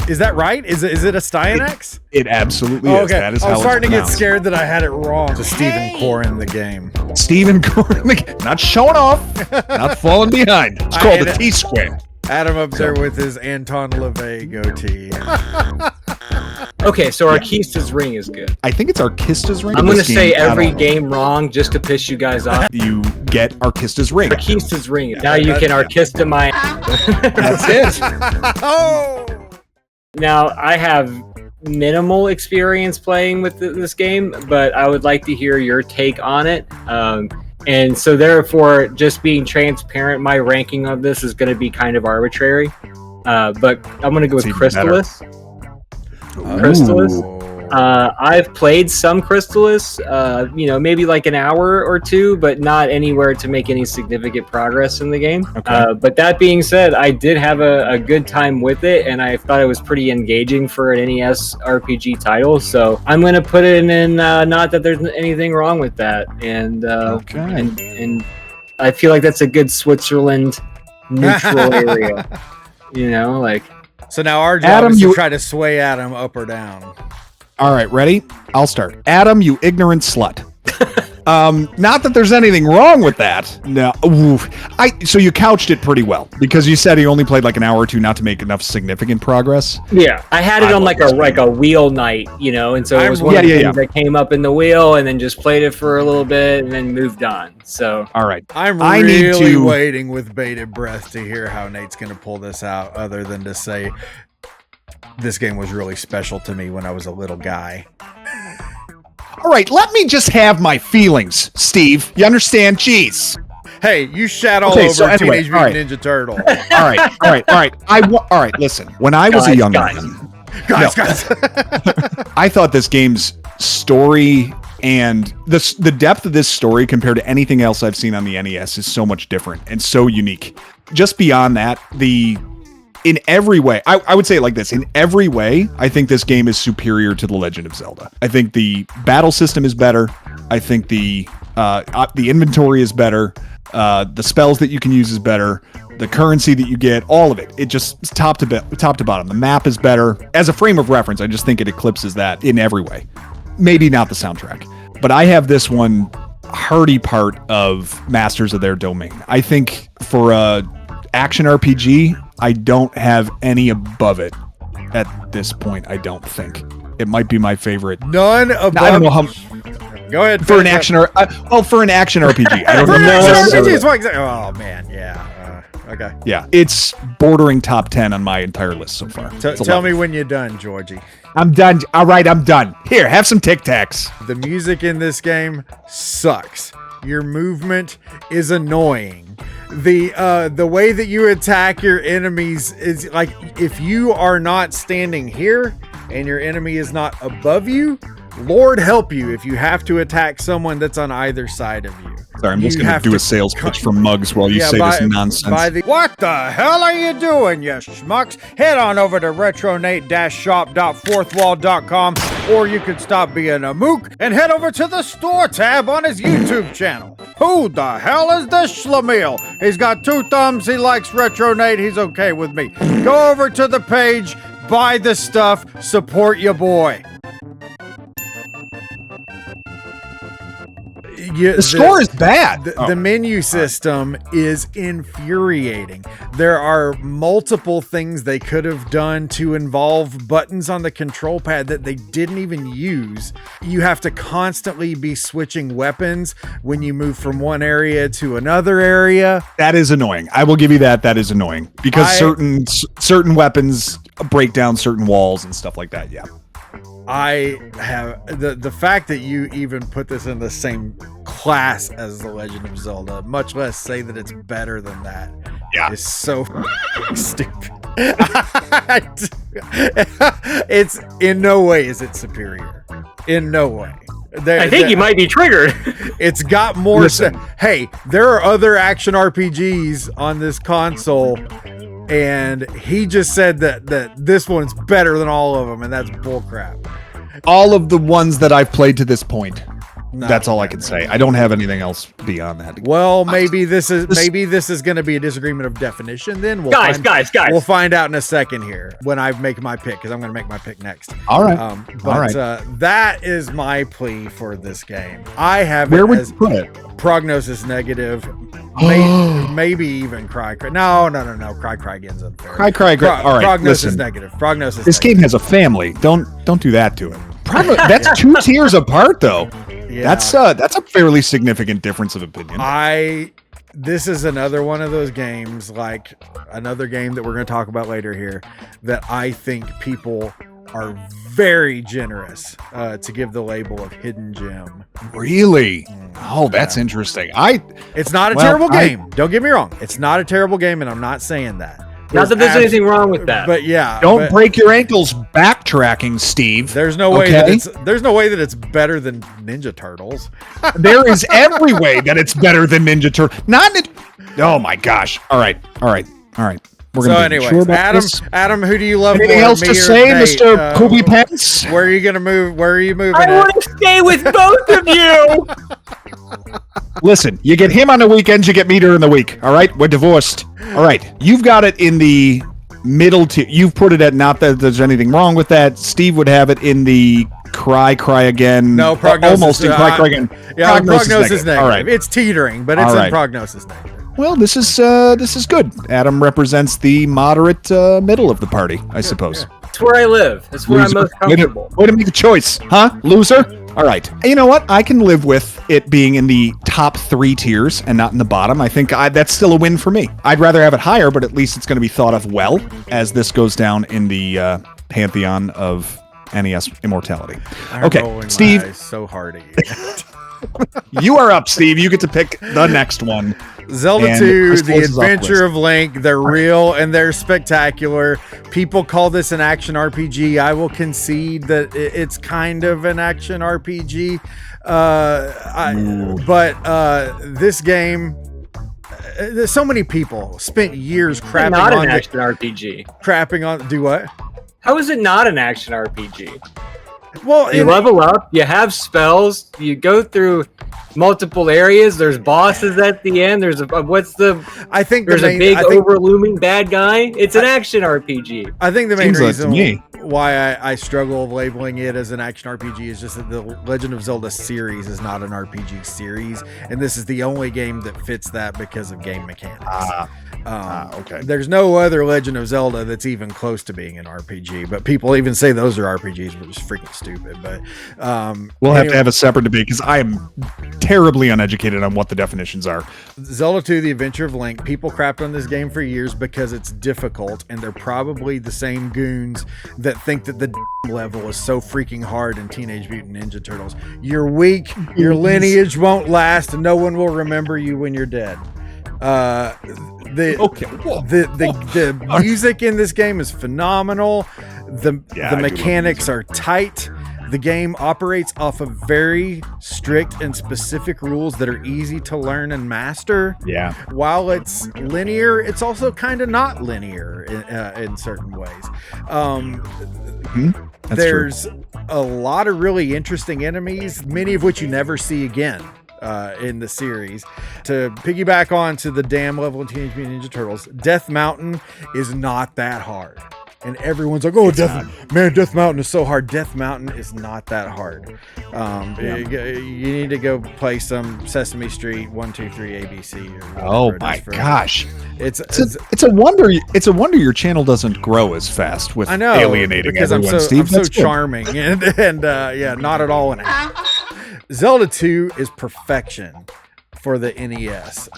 Is that right? Is it a Styanax? It absolutely is. Okay. That is I how was it's starting to get pronounced. scared that I had it wrong. It's Stephen Core in the game. Stephen Cornick, not showing off, not falling behind. It's called the T-square. Adam up there with his Anton LaVey goatee. Okay, so Arkista's ring is good. I think it's Arkista's ring. I'm going to say every game wrong just to piss you guys off. You get Arkista's ring. Arkista's ring. Now you can Arkista my... That's it. Oh! Now, I have minimal experience playing with this game, but I would like to hear your take on it. And so therefore, just being transparent, my ranking of this is going to be kind of arbitrary. But I'm going to go with Crystalis. Crystalis. I've played some Crystalis, maybe like an hour or two, but not anywhere to make any significant progress in the game. Okay. But that being said, I did have a good time with it, and I thought it was pretty engaging for an NES RPG title. So I'm going to put it in, not that there's anything wrong with that. And, and I feel like that's a good Switzerland neutral area. So now our job is to try to sway Adam up or down. All right, ready? I'll start. Adam, you ignorant slut. Not that there's anything wrong with that. No. So you couched it pretty well because you said he only played like an hour or two not to make enough significant progress. Yeah, I had it on like a wheel night, and so it was one of the things that came up in the wheel, and then just played it for a little bit, and then moved on. So all right, I'm really waiting with bated breath to hear how Nate's going to pull this out, other than to say this game was really special to me when I was a little guy. All right, let me just have my feelings, Steve. You understand? Jeez. Hey, you shat all over Teenage Mutant Ninja Turtle. All right. Listen, when I was a young man, guys, I thought this game's story and the depth of this story compared to anything else I've seen on the NES is so much different and so unique. Just beyond that, in every way, I would say it like this. In every way, I think this game is superior to The Legend of Zelda. I think the battle system is better. I think the inventory is better. The spells that you can use is better. The currency that you get, all of it. It just top to bottom. The map is better. As a frame of reference, I just think it eclipses that in every way. Maybe not the soundtrack, but I have this one hearty part of Masters of their Domain. I think for a action RPG, I don't have any above it at this point. I don't think it might be my favorite. None above. I don't know how. Go ahead. For an action for an action RPG. I don't for know. An action RPG is what exactly. Oh man, yeah. Okay. Yeah, it's bordering top 10 on my entire list so far. Tell me when you're done, Georgie. I'm done. All right, I'm done. Here, have some Tic Tacs. The music in this game sucks. Your movement is annoying. The way that you attack your enemies is like, if you are not standing here and your enemy is not above you, Lord help you if you have to attack someone that's on either side of you. Sorry, I'm just going to do a sales pitch for Mugs while you say this nonsense. What the hell are you doing, you schmucks? Head on over to retronate-shop.fourthwall.com, or you could stop being a mook and head over to the store tab on his YouTube channel. Who the hell is this Schlemiel? He's got 2 thumbs, he likes Retronate, he's okay with me. Go over to the page, buy the stuff, support your boy. The score is bad. The menu system is infuriating. There are multiple things they could have done to involve buttons on the control pad that they didn't even use. You have to constantly be switching weapons when you move from one area to another area. That is annoying. I will give you that. That is annoying because certain weapons break down certain walls and stuff like that. Yeah. I have the fact that you even put this in the same class as The Legend of Zelda, much less say that it's better than that. Yeah, is so stupid. It's in no way is it superior. In no way. I think you might be triggered. It's got more. Hey, there are other action RPGs on this console. And he just said that this one's better than all of them, and that's bullcrap. All of the ones that I've played to this point That's all I can say. I don't have anything else beyond that. Well, maybe this is going to be a disagreement of definition. Then guys. We'll find out in a second here when I make my pick, because I'm going to make my pick next. All right. That is my plea for this game. I have Where it would as you put it? prognosis negative, maybe even cry. No. Cry again's unfair. Cry. All right. Prognosis negative. Prognosis. This game has a family. Don't do that to it. That's 2 tiers apart, though. Yeah. That's a fairly significant difference of opinion. This is another one of those games, like another game that we're going to talk about later here, that I think people are very generous to give the label of hidden gem. Really? Oh, that's interesting. It's not a terrible game. Don't get me wrong. It's not a terrible game, and I'm not saying that. Not that there's anything wrong with that. But yeah. Don't break your ankles backtracking, Steve. There's no way that it's better than Ninja Turtles. There is every way that it's better than Ninja Turtles. Oh my gosh. All right. We're gonna anyways, sure about this. Adam, who do you love Anything more, else me to or say, Nate? Mr. Kobe Pence? Where are you gonna move? Where are you moving? I want to stay with both of you. Listen, you get him on the weekends, you get me during the week. All right, we're divorced. All right, you've got it in the middle tier. You've put it at, not that there's anything wrong with that. Steve would have it in the cry again. No, prognosis. Almost in cry again. Yeah, prognosis negative. All right, it's teetering, but it's in prognosis negative. Well, this is good. Adam represents the moderate middle of the party, I suppose. That's where I live. That's where I'm most comfortable. Way to make a choice, huh, loser? All right. You know what? I can live with it being in the top 3 tiers and not in the bottom. I think that's still a win for me. I'd rather have it higher, but at least it's going to be thought of well as this goes down in the pantheon of NES immortality. Okay, Steve. So hard at you. You are up, Steve. You get to pick the next one. Zelda 2, The Adventure of Link. They're real and they're spectacular. People call this an action RPG. I will concede that it's kind of an action RPG. But this game, there's so many people spent years crapping not on an action RPG. Crapping on do what? How is it not an action RPG? Well, you level up, you have spells, you go through multiple areas, there's bosses at the end, there's a overlooming bad guy. It's an action RPG. I think the main reason why I struggle labeling it as an action RPG is just that the Legend of Zelda series is not an RPG series, and this is the only game that fits that because of game mechanics. Okay. There's no other Legend of Zelda that's even close to being an RPG, but people even say those are RPGs, which is freaking stupid. But we'll have to have a separate debate because I am terribly uneducated on what the definitions are. Zelda 2, The Adventure of Link. People crapped on this game for years because it's difficult, and they're probably the same goons that think that the level is so freaking hard in Teenage Mutant Ninja Turtles. You're weak, your lineage won't last, and no one will remember you when you're dead. The music in this game is phenomenal. The mechanics are tight. The game operates off of very strict and specific rules that are easy to learn and master. Yeah. While it's linear, it's also kind of not linear in certain ways. There's a lot of really interesting enemies, many of which you never see again. In the series. To piggyback on to the dam level in Teenage Mutant Ninja Turtles, Death Mountain is not that hard. And everyone's like, Death Mountain is so hard. Death Mountain is not that hard. You need to go play some Sesame Street 1, 2, 3 ABC. Oh my gosh. It's a wonder your channel doesn't grow as fast with alienating because everyone, I'm Steve. so charming and not at all an act. Zelda 2 is perfection for the NES.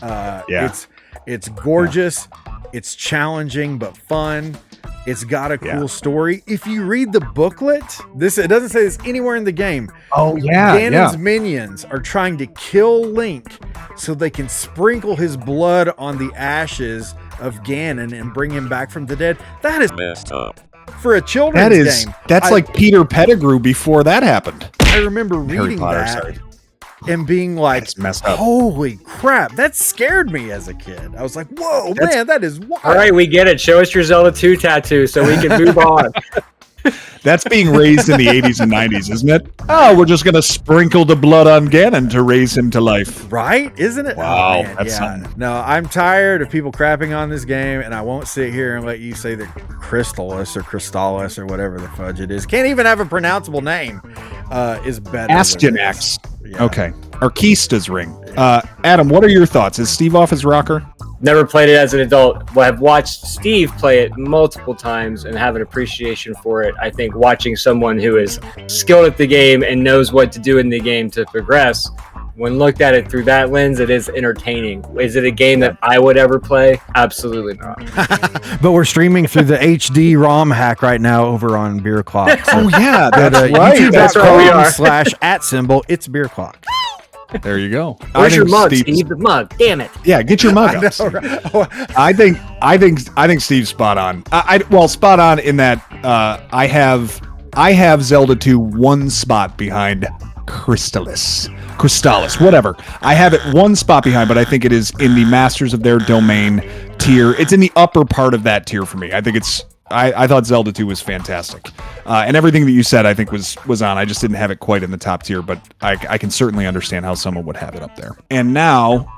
It's gorgeous. It's challenging but fun. It's got a cool story. If you read the booklet, it doesn't say this anywhere in the game. Oh yeah, Ganon's minions are trying to kill Link so they can sprinkle his blood on the ashes of Ganon and bring him back from the dead. That is messed up for a children's game. That's like Peter Pettigrew before that happened. I remember reading that and being like, holy crap, that scared me as a kid. I was like, whoa, man, that is wild. All right, we get it. Show us your Zelda 2 tattoo so we can move on. That's being raised in the 80s and 90s, isn't it? Oh, we're just going to sprinkle the blood on Ganon to raise him to life. Right? Isn't it? Wow. Oh, man. That's something. No, I'm tired of people crapping on this game, and I won't sit here and let you say that Crystalis or whatever the fudge it is. Can't even have a pronounceable name. Is better. Astyanax. Yeah. Okay. Arkista's ring. Adam, what are your thoughts? Is Steve off his rocker? Never played it as an adult. Well, I've watched Steve play it multiple times and have an appreciation for it. I think watching someone who is skilled at the game and knows what to do in the game to progress, when looked at it through that lens, it is entertaining. Is it a game that I would ever play? Absolutely not. But we're streaming through the HD ROM hack right now over on Beer Clock. So Oh, yeah, that's right. That's where we are. /@symbol. It's Beer Clock. There you go. Where's your mug, Steve? The mug. Damn it. Yeah, get your mug up. I think Steve's spot on. Spot on in that I have Zelda 2 one spot behind Crystalis, whatever. I have it one spot behind, but I think it is in the Masters of their Domain tier. It's in the upper part of that tier for me. I think I thought Zelda 2 was fantastic. And everything that you said, I think was on. I just didn't have it quite in the top tier, but I can certainly understand how someone would have it up there. And now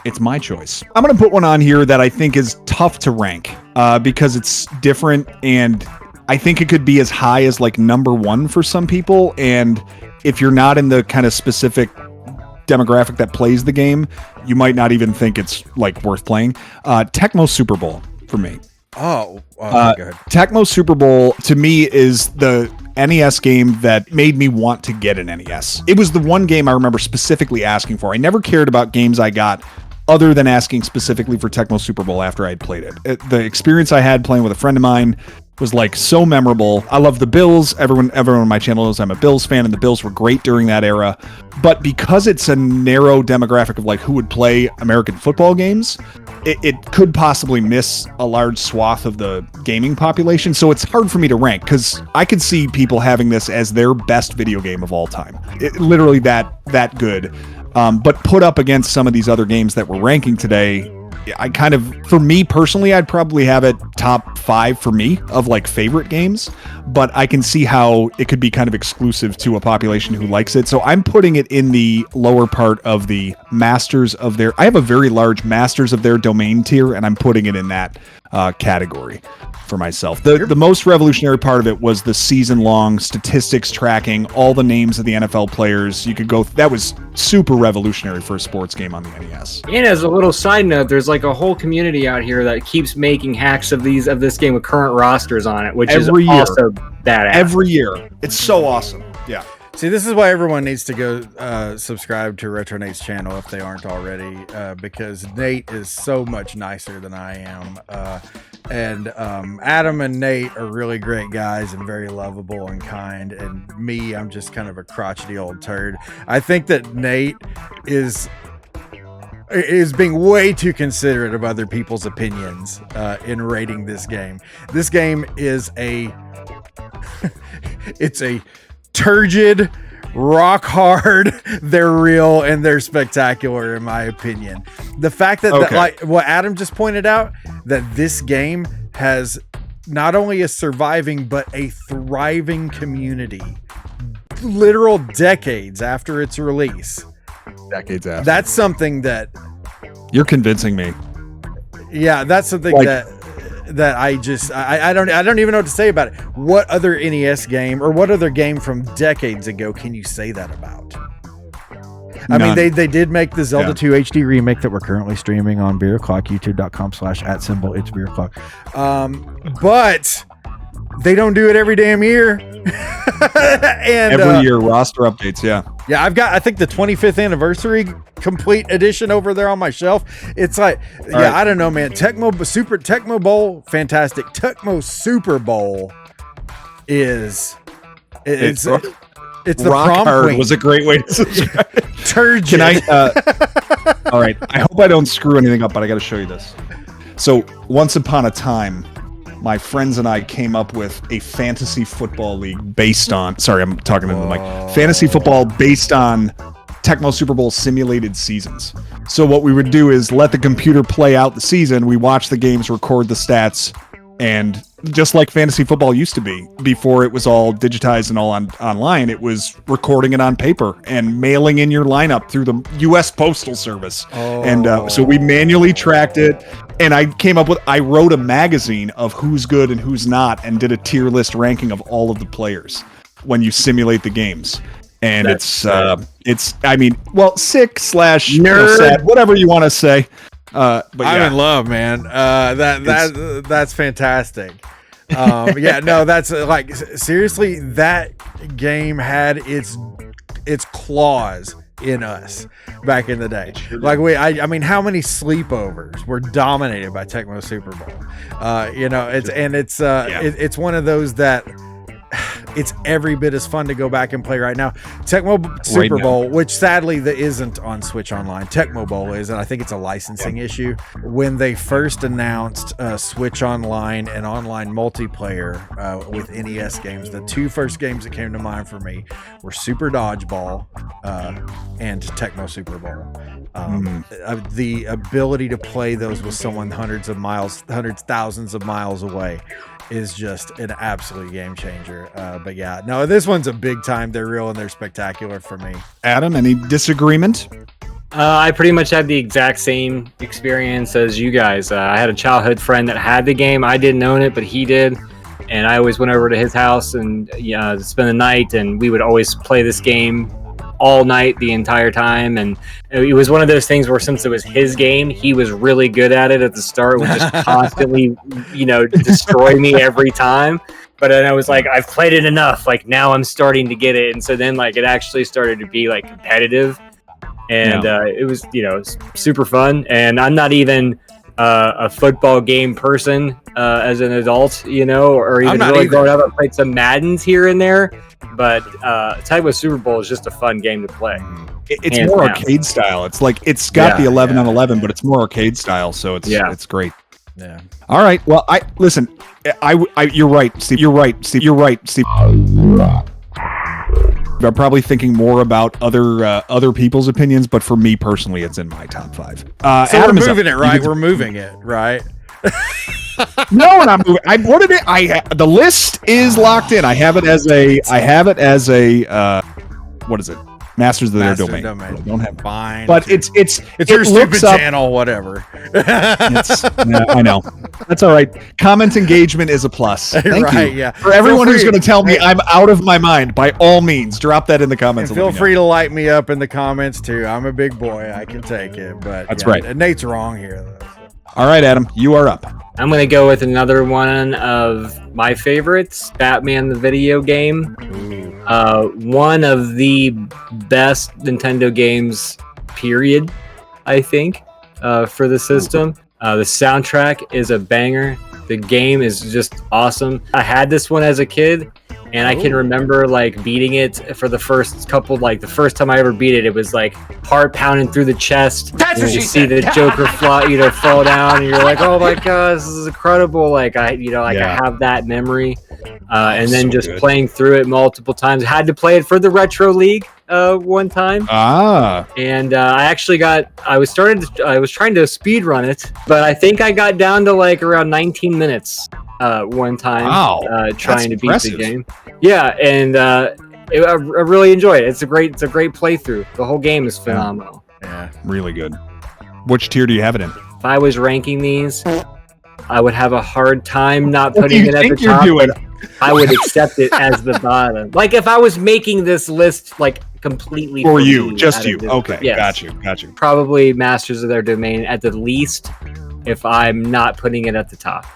it's my choice. I'm going to put one on here that I think is tough to rank because it's different, and I think it could be as high as like number 1 for some people. And if you're not in the kind of specific demographic that plays the game, you might not even think it's like worth playing. Tecmo Super Bowl for me. Oh, good. Tecmo Super Bowl to me is the NES game that made me want to get an NES. It was the one game I remember specifically asking for. I never cared about games I got other than asking specifically for Tecmo Super Bowl after I'd played it. The experience I had playing with a friend of mine was like so memorable. I love the Bills. Everyone on my channel knows I'm a Bills fan, and the Bills were great during that era. But because it's a narrow demographic of like who would play American football games, it could possibly miss a large swath of the gaming population. So it's hard for me to rank because I could see people having this as their best video game of all time. Literally that good. But put up against some of these other games that we're ranking today, for me personally, I'd probably have it top 5 for me of like favorite games, but I can see how it could be kind of exclusive to a population who likes it. So I'm putting it in the lower part of the I have a very large Masters of their Domain tier, and I'm putting it in that category for myself. The most revolutionary part of it was the season-long statistics tracking, all the names of the NFL players. You could go, that was super revolutionary for a sports game on the NES. And as a little side note, there's like a whole community out here that keeps making hacks of this game with current rosters on it, which Every is year. also badass. Every year. It's so awesome. Yeah. See, this is why everyone needs to go subscribe to Retro Nate's channel if they aren't already, because Nate is so much nicer than I am. And Adam and Nate are really great guys and very lovable and kind. And me, I'm just kind of a crotchety old turd. I think that Nate is being way too considerate of other people's opinions in rating this game. This game is it's a turgid, rock hard. They're real and they're spectacular, in my opinion. The fact that, like what Adam just pointed out, that this game has not only a surviving but a thriving community, literal decades after its release. Decades after. That's something that you're convincing me. Yeah, that's something that I don't even know what to say about it. What other NES game or what other game from decades ago can you say that about? I mean, they did make the Zelda 2 HD remake that we're currently streaming on Beer Clock, youtube.com/@symbol. It's Beer Clock. But they don't do it every damn year. And every year roster updates. Yeah, I've got, I think, the 25th anniversary complete edition over there on my shelf. It's like, right. I don't know, man. Tecmo Bowl, fantastic. Tecmo Super Bowl it's the rock prom hard queen. Was a great way to subscribe. Turgid. Can I? All right. I hope I don't screw anything up, but I got to show you this. So once upon a time, my friends and I came up with a fantasy football league based on, sorry, I'm talking into the mic, fantasy football based on Tecmo Super Bowl simulated seasons. So what we would do is let the computer play out the season. We watch the games, record the stats, and just like fantasy football used to be before it was all digitized and all online. It was recording it on paper and mailing in your lineup through the U.S. Postal Service. And so we manually tracked it. And I wrote a magazine of who's good and who's not, and did a tier list ranking of all of the players when you simulate the games. And it's sick / sad, whatever you want to say. But yeah. I'm in love, man. That's fantastic. That's like, seriously, that game had its claws in us back in the day. Like I mean, how many sleepovers were dominated by Tecmo Super Bowl? It's one of those that it's every bit as fun to go back and play right now. Tecmo Super Bowl, which sadly that isn't on Switch Online. Tecmo Bowl is, and I think it's a licensing issue. When they first announced Switch Online and online multiplayer with NES games, the two first games that came to mind for me were Super Dodgeball and Tecmo Super Bowl. The ability to play those with someone thousands of miles away is just an absolute game changer. But yeah, no, this one's a big time. They're real and they're spectacular for me. Adam, any disagreement? I pretty much had the exact same experience as you guys. I had a childhood friend that had the game. I didn't own it, but he did. And I always went over to his house and spend the night, and we would always play this game all night the entire time. And it was one of those things where, since it was his game, he was really good at it at the start, would just constantly destroy me every time. But then I was like, I've played it enough, like now I'm starting to get it. And so then it actually started to be like competitive, and it was super fun. And I'm not even a football game person as an adult, or even really growing up. I played some Maddens here and there, but Tecmo Super Bowl is just a fun game to play. It's more arcade style. It's like it's got the 11 on 11, but it's more arcade style, so it's great. Yeah. All right. Well, listen. You're right, Steve. You're right, Steve. I'm probably thinking more about other people's opinions, but for me personally, it's in my top 5. So Adam, we're moving it, right? We're moving it, right? No, we're not moving. I wanted it. The list is locked in. I have it as a. What is it? Masters of their domain. I don't have fine, but it's your stupid channel, whatever. I know. That's all right. Comment engagement is a plus. Thank you. Yeah. For everyone who's going to tell me I'm out of my mind, by all means, drop that in the comments. And feel free to light me up in the comments too. I'm a big boy. I can take it. But that's right. Nate's wrong here, though. All right, Adam, you are up. I'm going to go with another one of my favorites, Batman the video game. One of the best Nintendo games, period, I think, for the system. The soundtrack is a banger. The game is just awesome. I had this one as a kid, and I can remember beating it for the first couple, the first time I ever beat it, it was heart pounding through the chest. That's what you see the Joker fall down, and you're like, oh my god, this is incredible. I have that memory. And then just playing through it multiple times. I had to play it for the Retro League one time. And I was trying to speed run it, but I think I got down to around 19 minutes one time trying to beat the game. Yeah, and I really enjoy it. It's a great playthrough. The whole game is phenomenal. Yeah, really good. Which tier do you have it in? If I was ranking these, I would have a hard time not putting it at the top. I would accept it as the bottom. If I was making this list completely for you, just you. Okay, yes. Got you. Probably Masters of their Domain at the least, if I'm not putting it at the top.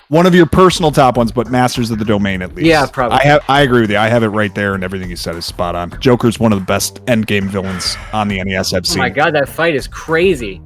One of your personal top ones, but Masters of the Domain at least. Yeah, probably. I agree with you. I have it right there, and everything you said is spot on. Joker's one of the best endgame villains on the NES I've seen. Oh my god, that fight is crazy.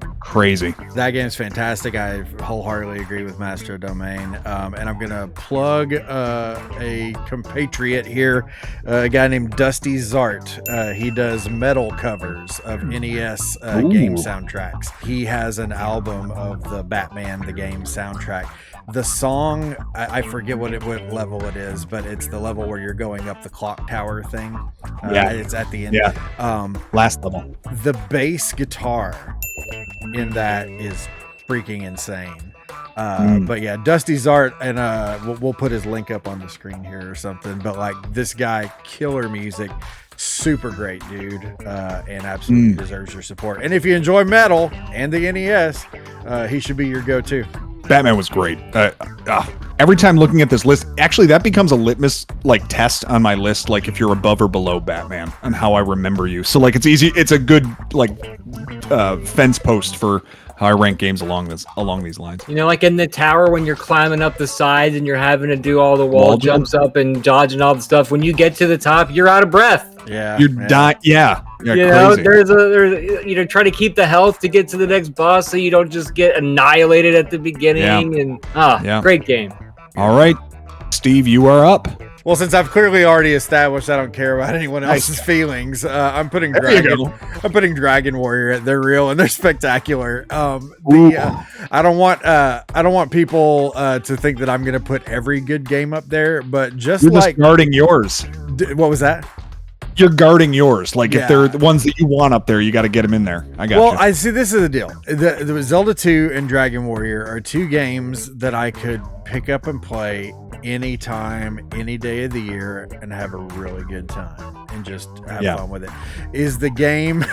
That game's fantastic. I wholeheartedly agree with Master of Domain. And I'm going to plug a compatriot here, a guy named Dusty Zart. He does metal covers of NES game soundtracks. He has an album of the Batman, the game soundtrack. The song, I forget what level it is, but it's the level where you're going up the clock tower thing. It's at the end. Yeah. Last level. The bass guitar in that is freaking insane. But yeah, Dusty's art, and we'll put his link up on the screen here or something. But like this guy, killer music, super great dude, and absolutely deserves your support. And if you enjoy metal and the NES, he should be your go-to. Batman was great. Every time looking at this list, actually, that becomes a litmus like test on my list. Like if you're above or below Batman, and how I remember you. So like it's easy. It's a good like fence post for how I rank games along these lines. You know, like in the tower when you're climbing up the sides and you're having to do all the wall jumps up and dodging all the stuff. When you get to the top, you're out of breath. Yeah, you're dying. Yeah, you know, there's try to keep the health to get to the next boss so you don't just get annihilated at the beginning. And great game. All right, Steve, you are up. Well, since I've clearly already established I don't care about anyone else's feelings, I'm putting Dragon Warrior. They're real and they're spectacular. I don't want people to think that I'm going to put every good game up there, but just guarding yours. What was that? You're guarding yours. Like if they're the ones that you want up there, you got to get them in there. I got you. Well, I see. This is the deal. The Zelda 2 and Dragon Warrior are two games that I could pick up and play anytime, any day of the year, and have a really good time and just have fun with it. Is the game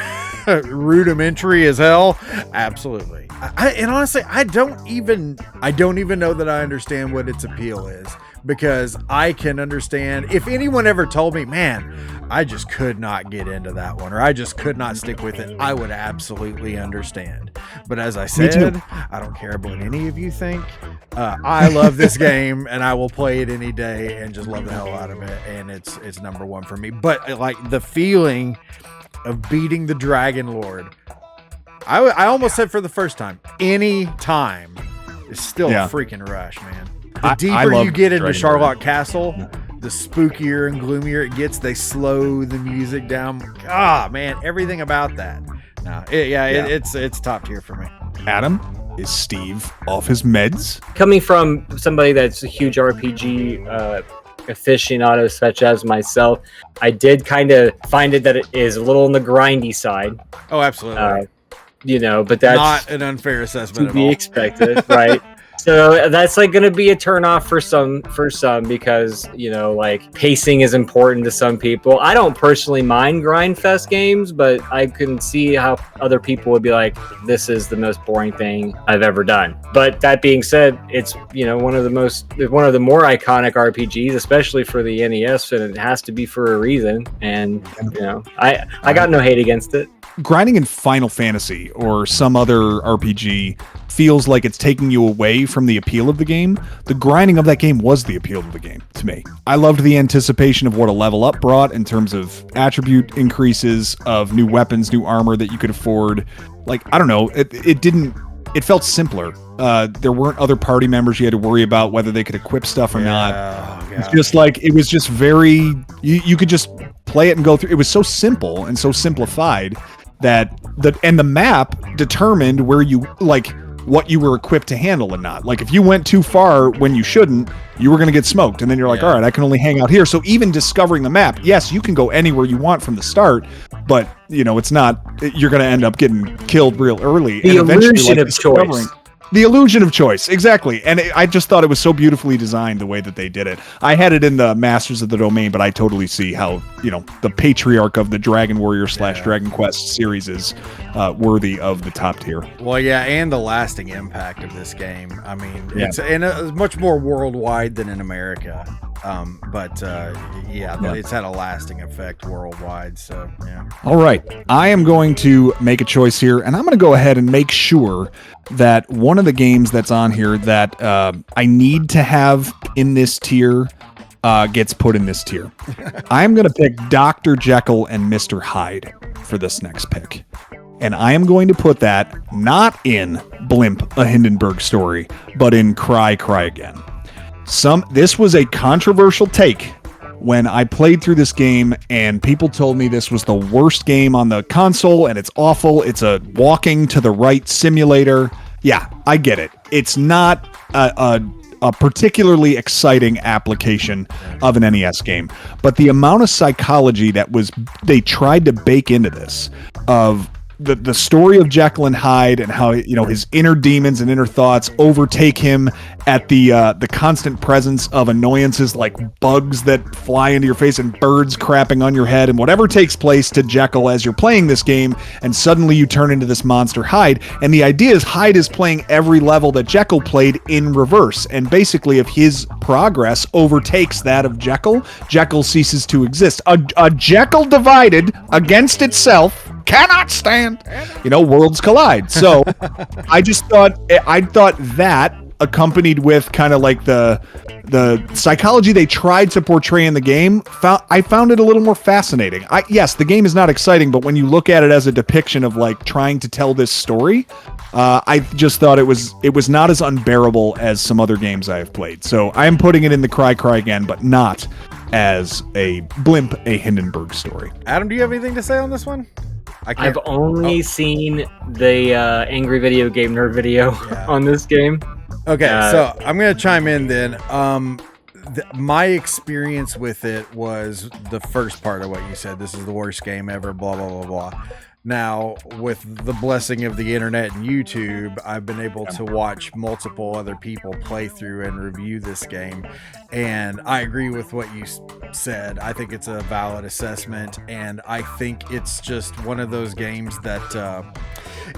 rudimentary as hell? Absolutely. And honestly, I don't even know that I understand what its appeal is. Because I can understand if anyone ever told me, man, I just could not get into that one, or I just could not stick with it, I would absolutely understand. But as I said, I don't care what any of you think. I love this game and I will play it any day and just love the hell out of it. And it's number one for me. But like the feeling of beating the Dragon Lord, I almost said for the first time, any time is still a freaking rush, man. The deeper you get into Charlotte Castle, the spookier and gloomier it gets. They slow the music down. Man, everything about that. It's top tier for me. Adam, is Steve off his meds? Coming from somebody that's a huge RPG aficionado such as myself, I did kind of find it that it is a little on the grindy side. Oh, absolutely. But that's not an unfair assessment to be expected, right? So that's like going to be a turnoff for some because, like pacing is important to some people. I don't personally mind grindfest games, but I can see how other people would be like, this is the most boring thing I've ever done. But that being said, it's, one of the more iconic RPGs, especially for the NES, and it has to be for a reason. And, I got no hate against it. Grinding in Final Fantasy or some other RPG feels like it's taking you away from the appeal of the game. The grinding of that game was the appeal of the game to me. I loved the anticipation of what a level up brought in terms of attribute increases, of new weapons, new armor that you could afford. Like, I don't know, it felt simpler. There weren't other party members you had to worry about whether they could equip stuff or not. It's just like, it was just very, you could just play it and go through. It was so simple and so simplified that the map determined where you, like, what you were equipped to handle and not. Like, if you went too far when you shouldn't, you were going to get smoked. And then you're like, all right, I can only hang out here. So even discovering the map, yes, you can go anywhere you want from the start, but, it's not, you're going to end up getting killed real early. The illusion of choice. The illusion of choice, exactly. And I just thought it was so beautifully designed the way that they did it. I had it in the Masters of the Domain, but I totally see how, the patriarch of the Dragon Warrior / Dragon Quest series is worthy of the top tier. Well, and the lasting impact of this game. I mean, it's much more worldwide than in America. It's had a lasting effect worldwide. So, yeah. All right. I am going to make a choice here, and I'm going to go ahead and make sure that one of the games that's on here that I need to have in this tier gets put in this tier. I'm going to pick Dr. Jekyll and Mr. Hyde for this next pick. And I am going to put that not in Blimp, a Hindenburg Story, but in Cry, Cry Again. This was a controversial take when I played through this game, and people told me this was the worst game on the console, and it's awful. It's a walking to the right simulator. Yeah, I get it. It's not a particularly exciting application of an NES game, but the amount of psychology that they tried to bake into this, of the story of Jekyll and Hyde and how, you know, his inner demons and inner thoughts overtake him at the constant presence of annoyances like bugs that fly into your face and birds crapping on your head and whatever takes place to Jekyll as you're playing this game, and suddenly you turn into this monster Hyde. And the idea is Hyde is playing every level that Jekyll played in reverse, and basically if his progress overtakes that of Jekyll, Jekyll ceases to exist. A Jekyll divided against itself cannot stand. You know, worlds collide. So I thought that, accompanied with kind of like the psychology they tried to portray in the game, I found it a little more fascinating. Yes, the game is not exciting, but when you look at it as a depiction of like trying to tell this story, I just thought it was not as unbearable as some other games I have played. So I am putting it in the cry again, but not as a blimp, a Hindenburg story. Adam, do you have anything to say on this one? I've only seen the Angry Video Game Nerd video on this game. Okay, so I'm going to chime in then. My experience with it was the first part of what you said. This is the worst game ever, blah, blah, blah, blah. Now, with the blessing of the internet and YouTube, I've been able to watch multiple other people play through and review this game. And I agree with what you said. I think it's a valid assessment. And I think it's just one of those games that,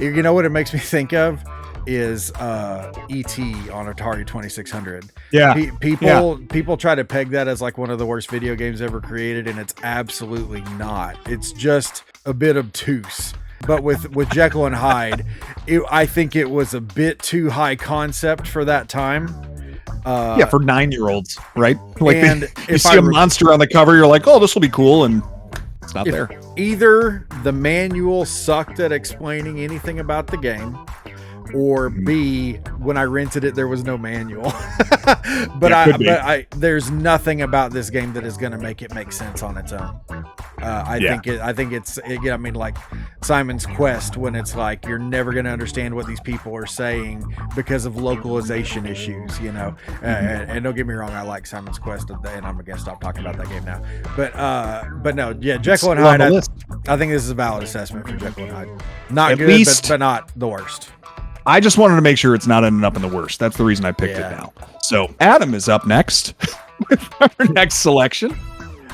you know what it makes me think of? Is E.T. on Atari 2600. Yeah. People try to peg that as like one of the worst video games ever created, and it's absolutely not. It's just a bit obtuse. But with Jekyll and Hyde, I think it was a bit too high concept for that time. For 9-year-olds, right? Like and you see a monster on the cover, you're like, oh, this will be cool, and it's not there. Either the manual sucked at explaining anything about the game, or B, when I rented it, there was no manual. but there's nothing about this game that is going to make it make sense on its own. I think it's like Simon's Quest, when it's like you're never going to understand what these people are saying because of localization issues, you know. And don't get me wrong, I like Simon's Quest, and I'm going to stop talking about that game now. But no, yeah, Jekyll and Hyde. I think this is a valid assessment for Jekyll and Hyde. Not good, but not the worst. I just wanted to make sure it's not ending up in the worst. That's the reason I picked it now. So Adam is up next with our next selection.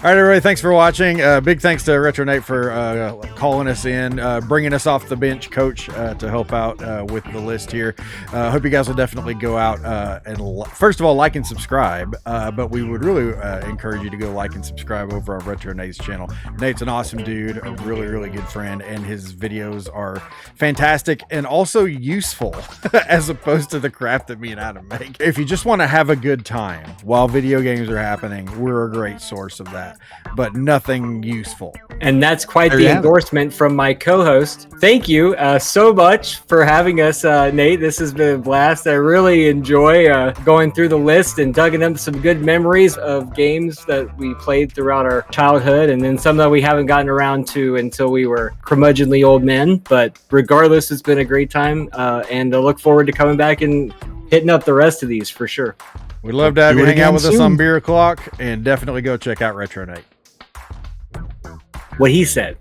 All right, everybody, thanks for watching. Big thanks to Retro Nate for calling us in, bringing us off the bench, coach, to help out with the list here. Hope you guys will definitely go out and, first of all, like and subscribe. But we would really encourage you to go like and subscribe over on Retro Nate's channel. Nate's an awesome dude, a really, really good friend, and his videos are fantastic and also useful as opposed to the crap that me and Adam make. If you just want to have a good time while video games are happening, we're a great source of that. But nothing useful. And that's quite the endorsement from my co-host. Thank you so much for having us, Nate. This has been a blast. I really enjoy going through the list and digging up some good memories of games that we played throughout our childhood, and then some that we haven't gotten around to until we were curmudgeonly old men. But regardless, it's been a great time, and I look forward to coming back and hitting up the rest of these for sure. We'd love to have you hang out with us on Beer O'Clock, and definitely go check out Retro Nate. What he said.